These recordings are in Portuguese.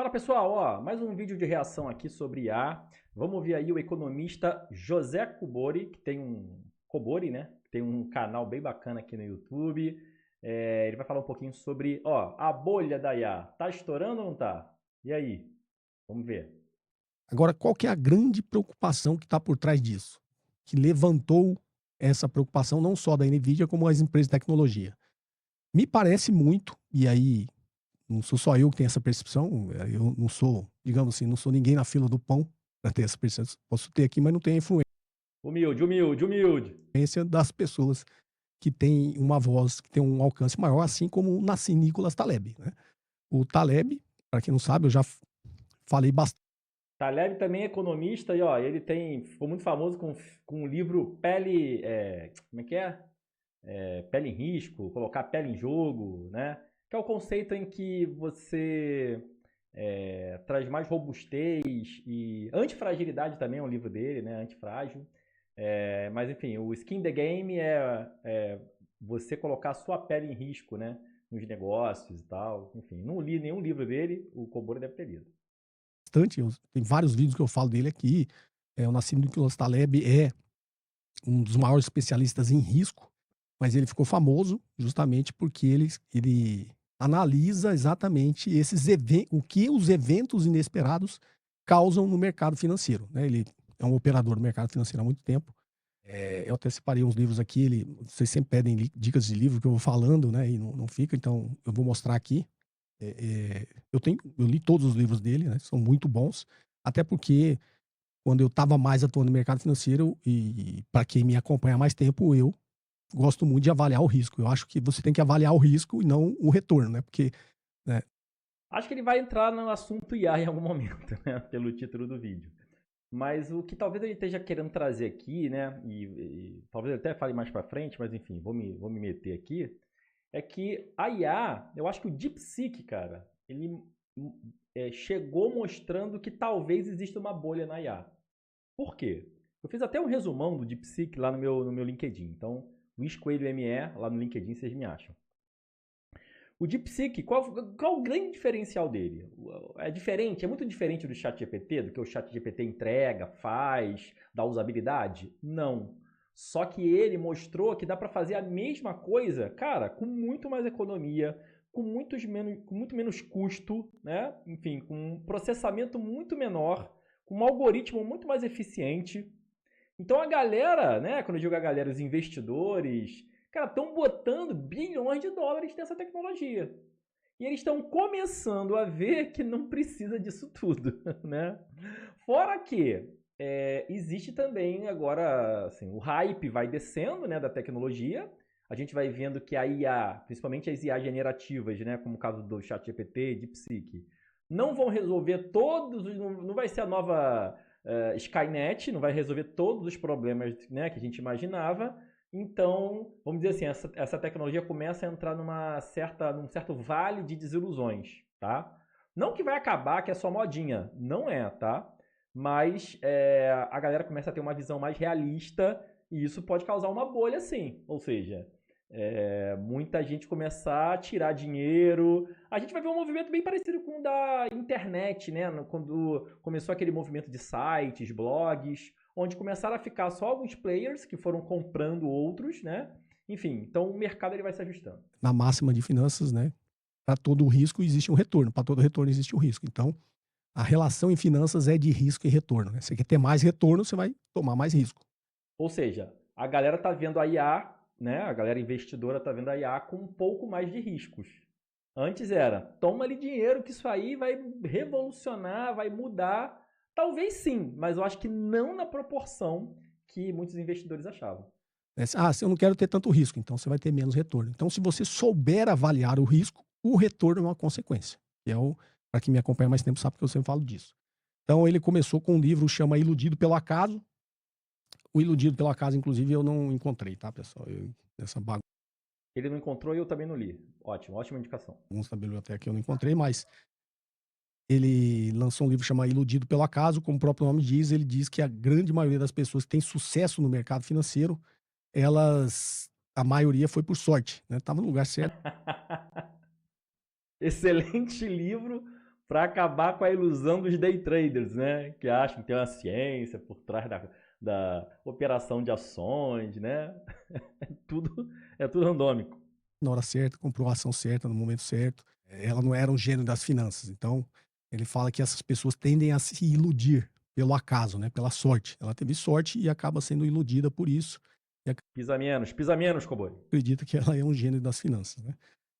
Fala pessoal, ó, mais um vídeo de reação aqui sobre IA. Vamos ouvir aí o economista José Cobori, que tem um Cobori, né? Que tem um canal bem bacana aqui no YouTube. Ele vai falar um pouquinho sobre, ó, a bolha da IA. Tá estourando ou não tá? E aí? Vamos ver. Agora, qual que é a grande preocupação que está por trás disso? Que levantou essa preocupação não só da NVIDIA, como as empresas de tecnologia. Me parece muito, e aí não sou só eu que tenho essa percepção, eu não sou, digamos assim, não sou ninguém na fila do pão para ter essa percepção. Posso ter aqui, mas não tenho a Humilde, humilde, humilde. influência das pessoas que têm uma voz, que têm um alcance maior, assim como o Nassim Nicholas Taleb, né? O Taleb, para quem não sabe, eu já falei bastante. Taleb também é economista e ó, ficou muito famoso com o livro Pele, como é que é? Pele em risco, colocar pele em jogo, né? Que é o conceito em que você traz mais robustez e antifragilidade também é um livro dele, né? Antifrágil. Mas enfim, o skin the game é você colocar a sua pele em risco, né? Nos negócios e tal. Enfim, não li nenhum livro dele, o Cobori deve ter lido. Tem vários vídeos que eu falo dele aqui. O Nassim Nicholas Taleb é um dos maiores especialistas em risco, mas ele ficou famoso justamente porque ele analisa exatamente o que os eventos inesperados causam no mercado financeiro, né? Ele é um operador do mercado financeiro há muito tempo. Eu até separei uns livros aqui, vocês sempre pedem dicas de livro que eu vou falando, né? E não fica, então eu vou mostrar aqui. Eu li todos os livros dele, né? São muito bons, até porque quando eu estava mais atuando no mercado financeiro e para quem me acompanha há mais tempo, eu gosto muito de avaliar o risco. Eu acho que você tem que avaliar o risco e não o retorno, né? Porque, né, Acho que ele vai entrar no assunto IA em algum momento, né? Pelo título do vídeo. Mas o que talvez ele esteja querendo trazer aqui, né? E talvez ele até fale mais pra frente, mas enfim, vou me meter aqui. É que a IA, eu acho que o DeepSeek, cara, ele chegou mostrando que talvez exista uma bolha na IA. Por quê? Eu fiz até um resumão do DeepSeek lá no meu LinkedIn. Então, Luiz Coelho ME, lá no LinkedIn, vocês me acham. O DeepSeek, qual o grande diferencial dele? É diferente, é muito diferente do ChatGPT, do que o ChatGPT entrega, faz, dá usabilidade? Não. Só que ele mostrou que dá para fazer a mesma coisa, cara, com muito mais economia, com muito menos custo, né? Enfim, com um processamento muito menor, com um algoritmo muito mais eficiente. Então a galera, né, quando eu digo a galera, os investidores, cara, estão botando bilhões de dólares nessa tecnologia. E eles estão começando a ver que não precisa disso tudo, né? Fora que existe também agora, assim, o hype vai descendo, né, da tecnologia. A gente vai vendo que a IA, principalmente as IA generativas, né, como o caso do ChatGPT, DeepSeek, não vão resolver todos, não vai ser a nova Skynet, não vai resolver todos os problemas, né, que a gente imaginava. Então, vamos dizer assim, essa tecnologia começa a entrar num certo vale de desilusões, tá? Não que vai acabar, que é só modinha, não é, tá? Mas a galera começa a ter uma visão mais realista e isso pode causar uma bolha, sim. Ou seja, muita gente começar a tirar dinheiro. A gente vai ver um movimento bem parecido com o da internet, né? Quando começou aquele movimento de sites, blogs, onde começaram a ficar só alguns players que foram comprando outros, né? Enfim, então o mercado ele vai se ajustando. na máxima de finanças, né, para todo risco existe um retorno, para todo retorno existe um risco. Então, a relação em finanças é de risco e retorno, né? Você quer ter mais retorno, você vai tomar mais risco. Ou seja, a galera tá vendo a IA, né? A galera investidora tá vendo a IA com um pouco mais de riscos. Antes era, toma ali dinheiro que isso aí vai revolucionar, vai mudar. Talvez sim, mas eu acho que não na proporção que muitos investidores achavam. Se eu não quero ter tanto risco, então você vai ter menos retorno. Então, se você souber avaliar o risco, o retorno é uma consequência. Que é para quem me acompanha há mais tempo sabe que eu sempre falo disso. Então, ele começou com um livro chama Iludido pelo Acaso. O Iludido pelo Acaso, inclusive, eu não encontrei, tá, pessoal? Essa Ele não encontrou e eu também não li. Ótimo, ótima indicação. bagunça da biblioteca eu não encontrei, mas ele lançou um livro chamado Iludido pelo Acaso, como o próprio nome diz, ele diz que a grande maioria das pessoas que têm sucesso no mercado financeiro, a maioria foi por sorte, né? Tava no lugar certo. Excelente livro, para acabar com a ilusão dos day traders, né? Que acham que tem uma ciência por trás da operação de ações, né? É tudo randômico. Na hora certa, comprou a ação certa, no momento certo. Ela não era um gênio das finanças. Então, ele fala que essas pessoas tendem a se iludir pelo acaso, né? Pela sorte. Ela teve sorte e acaba sendo iludida por isso. E Pisa menos, Cobori. acredita que ela é um gênio das finanças, né?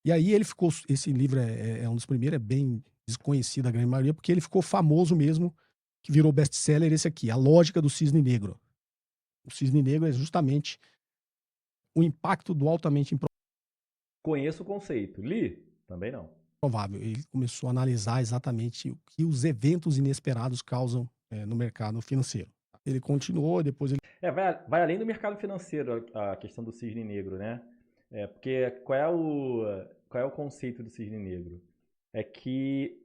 E aí ele ficou. Esse livro é um dos primeiros, é bem desconhecido a grande maioria, porque ele ficou famoso mesmo, que virou best-seller esse aqui, A Lógica do Cisne Negro. O cisne negro é justamente o impacto do altamente Conheço o conceito. Li? Também não. improvável. Ele começou a analisar exatamente o que os eventos inesperados causam no mercado financeiro. Ele continuou, depois ele... Vai além do mercado financeiro a questão do cisne negro, né? Porque qual é o conceito do cisne negro? É que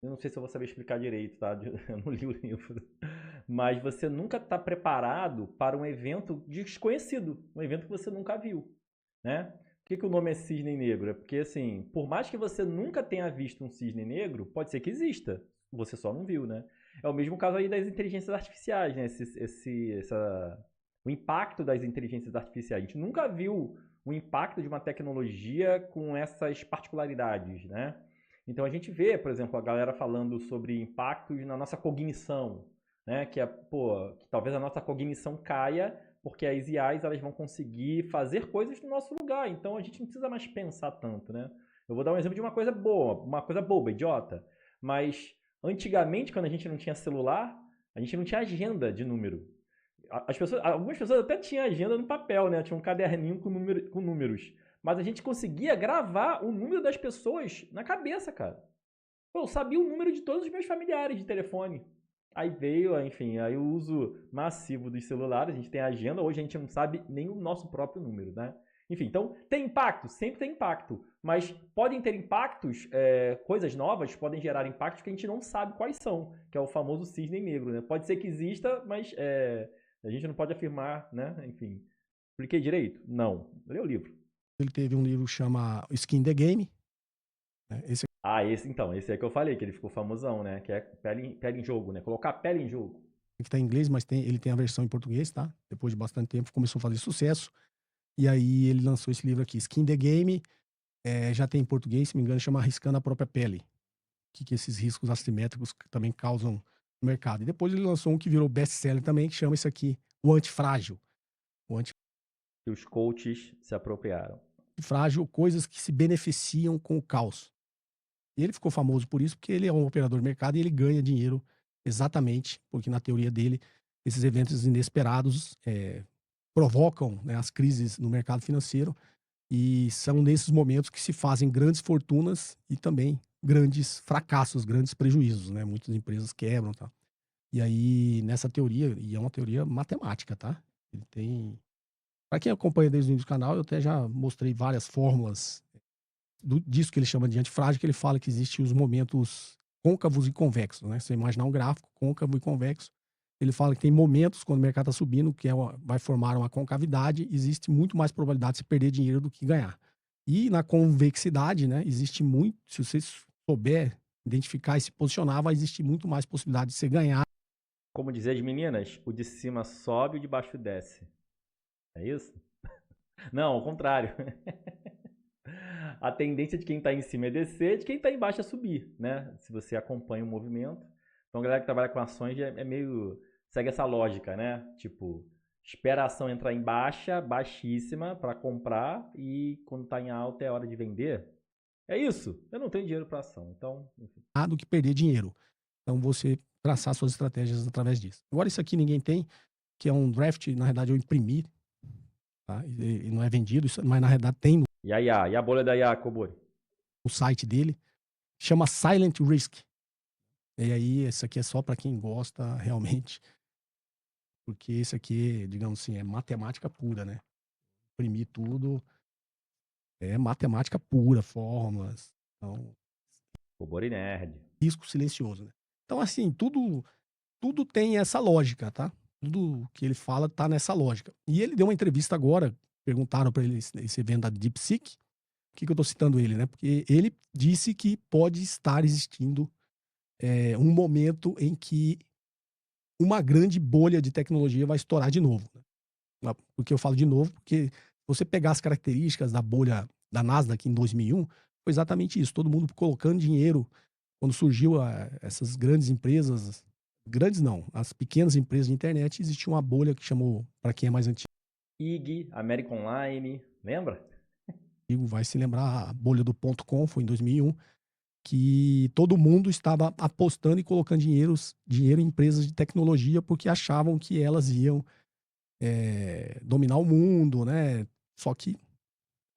eu não sei se eu vou saber explicar direito, tá? Eu não li o livro. Mas você nunca está preparado para um evento desconhecido, um evento que você nunca viu, né? Por que o nome é cisne negro? É porque, assim, por mais que você nunca tenha visto um cisne negro, pode ser que exista, você só não viu, né? É o mesmo caso aí das inteligências artificiais, né? O impacto das inteligências artificiais. A gente nunca viu o impacto de uma tecnologia com essas particularidades, né? Então a gente vê, por exemplo, a galera falando sobre impactos na nossa cognição, né? Que talvez a nossa cognição caia porque as IAs elas vão conseguir fazer coisas no nosso lugar. Então a gente não precisa mais pensar tanto, né? Eu vou dar um exemplo de uma coisa boa, uma coisa boba, idiota. Mas antigamente, quando a gente não tinha celular, a gente não tinha agenda de número. Algumas pessoas até tinham agenda no papel, né? Tinha um caderninho com números. Mas a gente conseguia gravar o número das pessoas na cabeça, cara. Eu sabia o número de todos os meus familiares de telefone. Aí veio, enfim, aí o uso massivo dos celulares, a gente tem agenda, hoje a gente não sabe nem o nosso próprio número, né? Enfim, então tem impacto, sempre tem impacto, mas podem ter impactos, coisas novas podem gerar impactos que a gente não sabe quais são, que é o famoso cisne negro, né? Pode ser que exista, mas a gente não pode afirmar, né? Enfim, expliquei direito? Não. Lê o livro. Ele teve um livro que chama Skin the Game. Né? Esse é que eu falei, que ele ficou famosão, né? Que é pele em jogo, né? Colocar pele em jogo. Que tá em inglês, mas ele tem a versão em português, tá? Depois de bastante tempo começou a fazer sucesso. E aí ele lançou esse livro aqui, Skin the Game. Já tem em português, se não me engano, chama Arriscando a Própria Pele. Que esses riscos assimétricos também causam no mercado. E depois ele lançou um que virou best-seller também, que chama esse aqui, O Antifrágil. Que os coaches se apropriaram. Frágil, coisas que se beneficiam com o caos. E ele ficou famoso por isso, porque ele é um operador de mercado e ele ganha dinheiro exatamente, porque na teoria dele, esses eventos inesperados provocam, né, as crises no mercado financeiro e são nesses momentos que se fazem grandes fortunas e também grandes fracassos, grandes prejuízos, né? Muitas empresas quebram, tá? E aí, nessa teoria, e é uma teoria matemática, tá? Ele tem... Para quem acompanha desde o início do canal, eu até já mostrei várias fórmulas disso que ele chama de antifrágil, que ele fala que existem os momentos côncavos e convexos, né? Você imaginar um gráfico côncavo e convexo, ele fala que tem momentos quando o mercado está subindo, que vai formar uma concavidade, existe muito mais probabilidade de você perder dinheiro do que ganhar. E na convexidade, né, existe muito, se você souber identificar e se posicionar, vai existir muito mais possibilidade de você ganhar. Como dizer as meninas, o de cima sobe e o de baixo desce. É isso? Não, ao contrário. A tendência de quem está em cima é descer, de quem está embaixo é subir, né? Se você acompanha o movimento. Então a galera que trabalha com ações segue essa lógica, né? Tipo, espera a ação entrar em baixíssima para comprar e quando está em alta é hora de vender. É isso. Eu não tenho dinheiro para ação, então... Enfim. Do que perder dinheiro. Então você traçar suas estratégias através disso. Agora isso aqui ninguém tem, que é um draft, na verdade eu imprimi, tá? E não é vendido, mas na verdade tem E a bolha da IA, Cobori? O site dele chama Silent Risk. E aí, esse aqui é só para quem gosta realmente, porque esse aqui, digamos assim, é matemática pura, né? Imprimir tudo é matemática pura, fórmulas. Então, Cobori nerd. Risco silencioso, né? Então, assim, tudo tem essa lógica, tá? Tudo que ele fala tá nessa lógica. E ele deu uma entrevista agora, perguntaram para ele esse evento da DeepSeek, que eu estou citando ele, né? Porque ele disse que pode estar existindo um momento em que uma grande bolha de tecnologia vai estourar de novo, né? Porque eu falo de novo, porque se você pegar as características da bolha da Nasdaq em 2001, foi exatamente isso. Todo mundo colocando dinheiro quando surgiu essas grandes empresas, grandes não, as pequenas empresas de internet, existia uma bolha que chamou, para quem é mais antigo, IG, American Online, lembra? vai se lembrar, a bolha do .com foi em 2001, que todo mundo estava apostando e colocando dinheiro em empresas de tecnologia porque achavam que elas iam dominar o mundo, né? Só que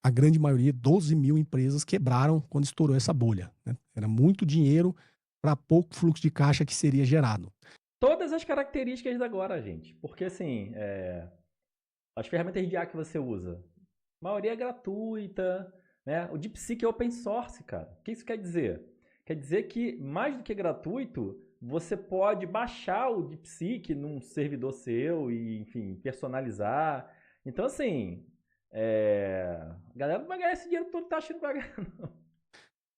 a grande maioria, 12 mil empresas, quebraram quando estourou essa bolha, né? Era muito dinheiro para pouco fluxo de caixa que seria gerado. Todas as características da agora, gente. Porque, assim, as ferramentas de IA que você usa, a maioria é gratuita, né? O DeepSeek é open source, cara. O que isso quer dizer? Quer dizer que, mais do que gratuito, você pode baixar o DeepSeek num servidor seu e, enfim, personalizar. Então, assim, a galera não vai ganhar esse dinheiro todo que tá achando que vai ganhar, não.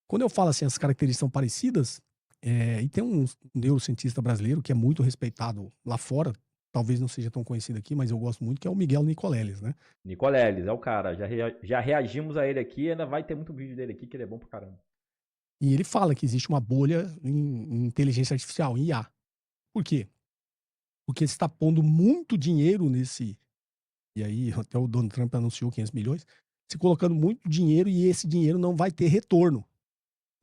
Quando eu falo assim, as características são parecidas, e tem um neurocientista brasileiro que é muito respeitado lá fora, talvez não seja tão conhecido aqui, mas eu gosto muito, que é o Miguel Nicoleles, né? Nicoleles, é o cara. Já reagimos a ele aqui, ainda vai ter muito vídeo dele aqui, que ele é bom pra caramba. E ele fala que existe uma bolha em inteligência artificial, em IA. Por quê? Porque você está pondo muito dinheiro nesse. E aí, até o Donald Trump anunciou 500 milhões. Se colocando muito dinheiro e esse dinheiro não vai ter retorno.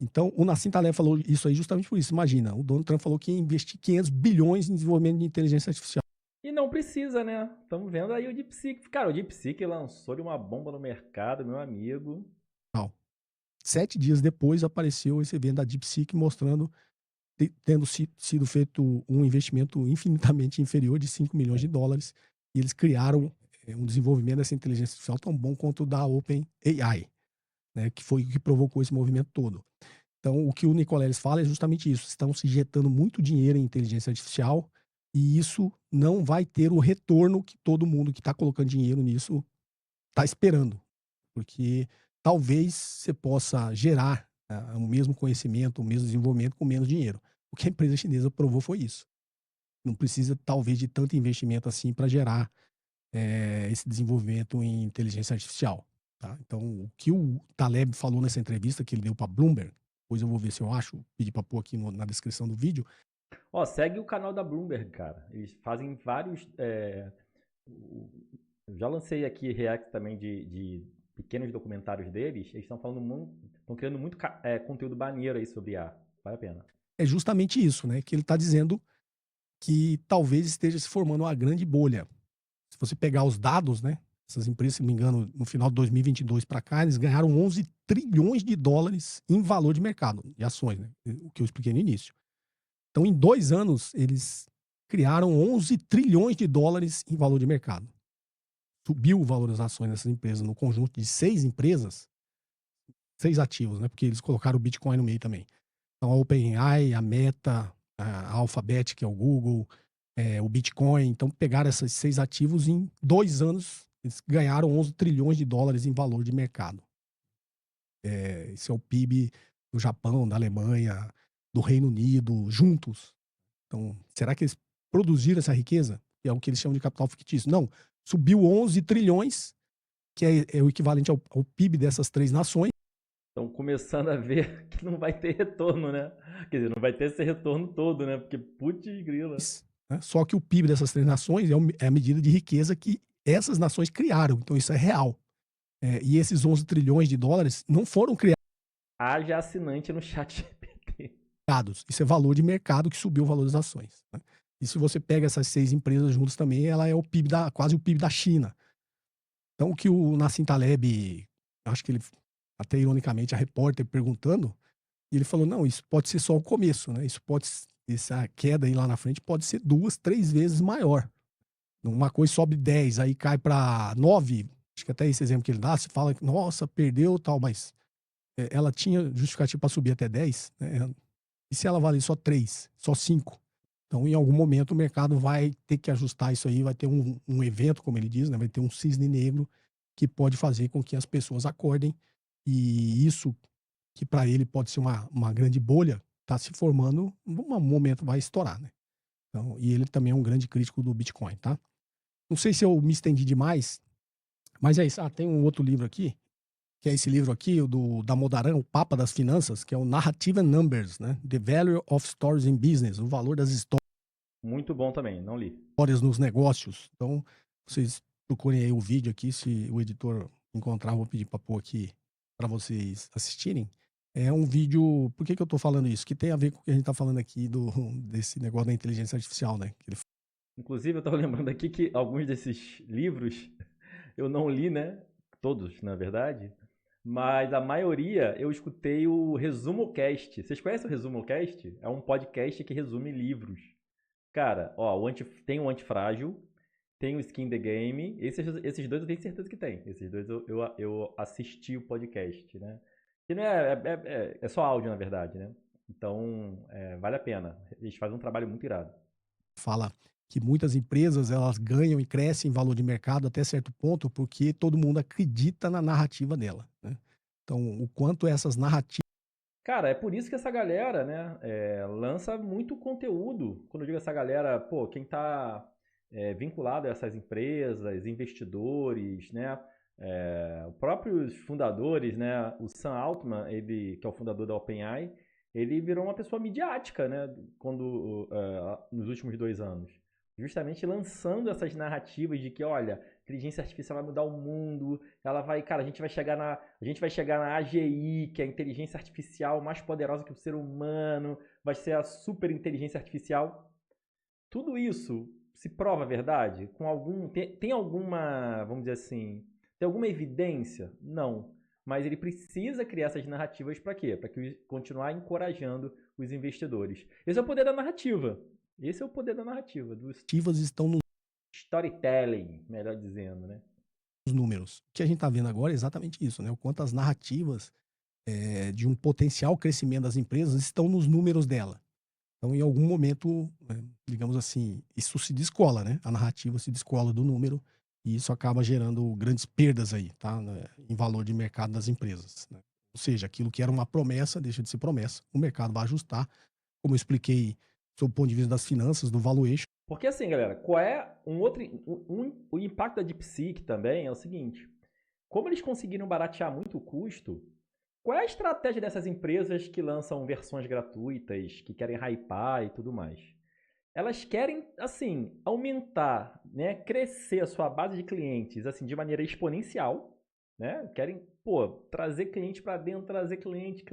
Então, o Nassim Taleb falou isso aí justamente por isso. Imagina, o Donald Trump falou que ia investir 500 bilhões em desenvolvimento de inteligência artificial. E não precisa, né? Estamos vendo aí o DeepSeek. Cara, o DeepSeek lançou de uma bomba no mercado, meu amigo. 7 dias depois apareceu esse evento da DeepSeek mostrando tendo sido feito um investimento infinitamente inferior de 5 milhões de dólares, e eles criaram um desenvolvimento dessa inteligência artificial tão bom quanto o da OpenAI, né, que foi o que provocou esse movimento todo. Então, o que o Nicoleles fala é justamente isso: estão se injetando muito dinheiro em inteligência artificial e isso não vai ter o retorno que todo mundo que está colocando dinheiro nisso está esperando, porque talvez você possa gerar o mesmo conhecimento, o mesmo desenvolvimento com menos dinheiro. O que a empresa chinesa provou foi isso. Não precisa, talvez, de tanto investimento assim para gerar esse desenvolvimento em inteligência artificial. Tá? Então, o que o Taleb falou nessa entrevista que ele deu para Bloomberg, depois eu vou ver se eu acho, pedir para pôr aqui na descrição do vídeo. Ó, segue o canal da Bloomberg, cara. Eles fazem vários. Eu já lancei aqui react também de pequenos documentários deles. Eles estão falando muito, estão criando muito conteúdo maneiro aí sobre IA. Vale a pena. É justamente isso, né? Que ele está dizendo que talvez esteja se formando uma grande bolha. Se você pegar os dados, né? Essas empresas, se não me engano, no final de 2022 para cá, eles ganharam 11 trilhões de dólares em valor de mercado, de ações, né? O que eu expliquei no início. Então, em 2 anos, eles criaram 11 trilhões de dólares em valor de mercado. Subiu o valor das ações dessas empresas no conjunto de 6 empresas, 6 ativos, né? Porque eles colocaram o Bitcoin no meio também. Então, a OpenAI, a Meta, a Alphabet, que é o Google, o Bitcoin. Então, pegaram esses 6 ativos em 2 anos, eles ganharam 11 trilhões de dólares em valor de mercado. Esse é o PIB do Japão, da Alemanha, do Reino Unido, juntos. Então, será que eles produziram essa riqueza? Que é o que eles chamam de capital fictício. Não, subiu 11 trilhões, que é o equivalente ao PIB dessas 3 nações. Estão começando a ver que não vai ter retorno, né? Quer dizer, não vai ter esse retorno todo, né? Porque putz grila. Né? Só que o PIB dessas 3 nações é a medida de riqueza que essas nações criaram. Então, isso é real. E esses 11 trilhões de dólares não foram criados. Haja assinante no chat GPT. Isso é valor de mercado que subiu o valor das ações. Né? E se você pega essas 6 empresas juntas também, ela é o PIB quase o PIB da China. Então, o que o Nassim Taleb, acho que ele, até ironicamente, a repórter perguntando, e ele falou, não, isso pode ser só o começo, né? Essa queda aí lá na frente pode ser 2, 3 vezes maior. Uma coisa sobe 10, aí cai para 9, acho que até esse exemplo que ele dá, se fala que, nossa, perdeu tal, mas ela tinha justificativo para subir até 10, né? E se ela vale só 3, só 5? Então, em algum momento, o mercado vai ter que ajustar isso aí, vai ter um evento, como ele diz, né? Vai ter um cisne negro que pode fazer com que as pessoas acordem E isso, que para ele pode ser uma grande bolha, está se formando, um momento vai estourar, né? Então, e ele também é um grande crítico do Bitcoin, tá? Não sei se eu me estendi demais, mas é isso. Tem um outro livro aqui, que é esse livro aqui, da Modaran, o Papa das Finanças, que é o Narrative and Numbers, né? The Value of Stories in Business, o valor das Muito bom também, não li. histórias nos negócios. Então, vocês procurem aí o vídeo aqui, se o editor encontrar, vou pedir para pôr aqui para vocês assistirem. É um vídeo, por que eu estou falando isso? Que tem a ver com o que a gente está falando aqui desse negócio da inteligência artificial, né? Inclusive, eu estava lembrando aqui que alguns desses livros eu não li, né? Todos, na verdade. Mas a maioria eu escutei o Resumo Cast. Vocês conhecem o Resumo Cast? É um podcast que resume livros. Cara, ó, tem o Antifrágil, tem o Skin the Game. Esses dois eu tenho certeza que tem. Esses dois eu assisti o podcast, né? Que não é só áudio, na verdade, né? Então, vale a pena. Eles fazem um trabalho muito irado. Fala que muitas empresas elas ganham e crescem em valor de mercado até certo ponto porque todo mundo acredita na narrativa dela, né? Então, o quanto essas narrativas... Cara, é por isso que essa galera, né, lança muito conteúdo. Quando eu digo essa galera, pô, quem tá vinculado a essas empresas, investidores, né, os próprios fundadores, né, o Sam Altman, ele, que é o fundador da OpenAI, ele virou uma pessoa midiática, né, nos últimos 2 anos. Justamente lançando essas narrativas de que, olha, inteligência artificial vai mudar o mundo, ela vai, cara, a gente vai chegar na AGI, que é a inteligência artificial mais poderosa que o ser humano, vai ser a super inteligência artificial. Tudo isso se prova verdade? Tem alguma, vamos dizer assim, tem alguma evidência? Não. Mas ele precisa criar essas narrativas para quê? Para continuar encorajando os investidores. Esse é o poder da narrativa. Esse é o poder da narrativa. estão no storytelling, melhor dizendo, né? Os números. O que a gente está vendo agora é exatamente isso, né? O quanto as narrativas de um potencial crescimento das empresas estão nos números dela. Então, em algum momento, digamos assim, isso se descola, né? A narrativa se descola do número e isso acaba gerando grandes perdas aí, tá? Em valor de mercado das empresas, né? Ou seja, aquilo que era uma promessa deixa de ser promessa. O mercado vai ajustar, como eu expliquei, sob o ponto de vista das finanças, do valuation. Porque assim, galera, qual é o impacto da DeepSeek também é o seguinte: como eles conseguiram baratear muito o custo, qual é a estratégia dessas empresas que lançam versões gratuitas, que querem hypar e tudo mais? Elas querem, assim, aumentar, né, crescer a sua base de clientes, assim, de maneira exponencial, né? Querem, pô, trazer cliente para dentro, trazer cliente,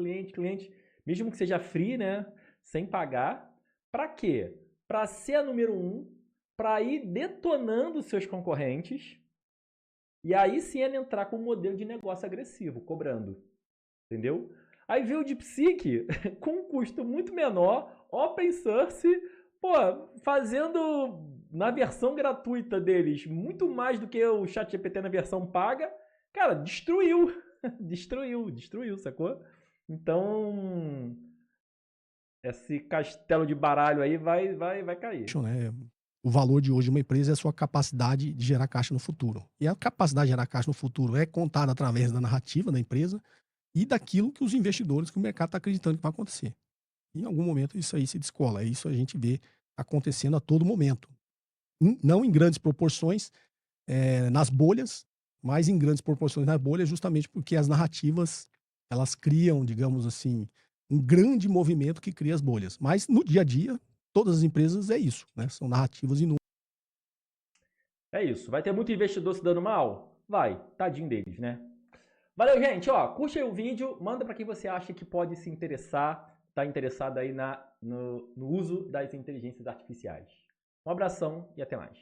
mesmo que seja free, né, sem pagar. Para quê? Para ser a número 1, para ir detonando seus concorrentes e aí sim ele entrar com um modelo de negócio agressivo, cobrando. Entendeu? Aí veio o DeepSeek com um custo muito menor, open source, pô, fazendo na versão gratuita deles muito mais do que o ChatGPT na versão paga. Cara, destruiu, sacou? Então, esse castelo de baralho aí vai cair. Né? O valor de hoje de uma empresa é a sua capacidade de gerar caixa no futuro. E a capacidade de gerar caixa no futuro é contada através da narrativa da empresa e daquilo que os investidores, que o mercado está acreditando que vai acontecer. Em algum momento isso aí se descola. Isso a gente vê acontecendo a todo momento. Não em grandes proporções nas bolhas, mas em grandes proporções nas bolhas, justamente porque as narrativas, elas criam, digamos assim, um grande movimento que cria as bolhas. Mas no dia a dia, todas as empresas é isso, né? São narrativas e números. É isso. Vai ter muito investidor se dando mal? Vai. Tadinho deles, né? Valeu, gente. Ó, curte aí o vídeo, manda para quem você acha que pode se interessar, tá interessado aí no uso das inteligências artificiais. Um abração e até mais.